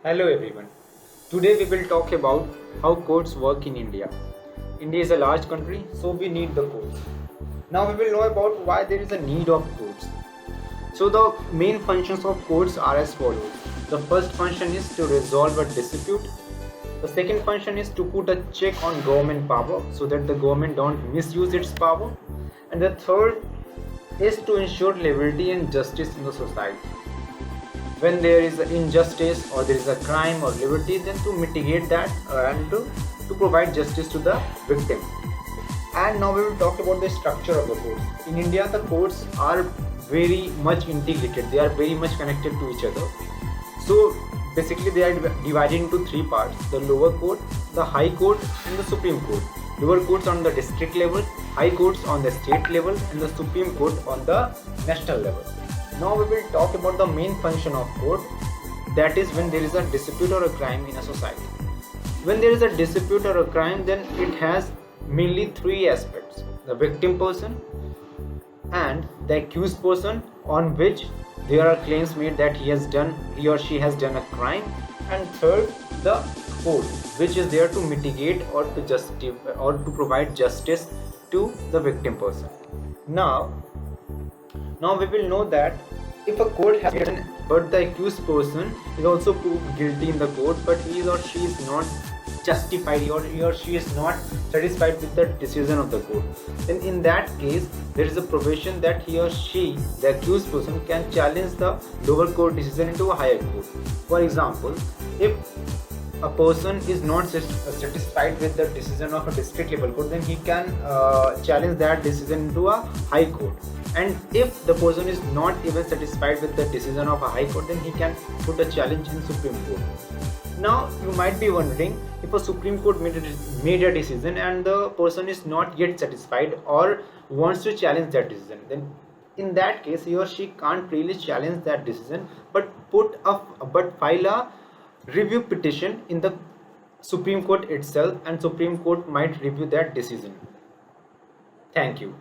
Hello everyone. Today we will talk about how courts work in India. India is a large country, so we need the courts. Now we will know about why there is a need of courts. So the main functions of courts are as follows. The first function is to resolve a dispute. The second function is to put a check on government power so that the government don't misuse its power. And the third is to ensure liberty and justice in the society. When there is injustice or there is a crime or liberty, then to mitigate that and to provide justice to the victim. And now we will talk about the structure of the courts. In India, the courts are very much integrated, they are very much connected to each other. So basically they are divided into three parts: the lower court, the high court and the supreme court. Lower courts on the district level, high courts on the state level and the supreme court on the national level. Now we will talk about the main function of court, that is when there is a dispute or a crime in a society. When there is a dispute or a crime, then it has mainly three aspects: the victim person and the accused person on which there are claims made that he or she has done a crime, and third, the court, which is there to mitigate or to provide justice to the victim person. Now we will know that if a court has written but the accused person is also proved guilty in the court, but he or she is not justified or he or she is not satisfied with the decision of the court, then in that case there is a provision that he or she, the accused person, can challenge the lower court decision into a higher court. For example, if a person is not satisfied with the decision of a district level court, then he can challenge that decision into a high court. And if the person is not even satisfied with the decision of a high court, then he can put a challenge in Supreme Court. Now you might be wondering, if a Supreme Court made a decision and the person is not yet satisfied or wants to challenge that decision, then in that case he or she can't really challenge that decision, but file a review petition in the Supreme Court itself, and Supreme Court might review that decision. Thank you.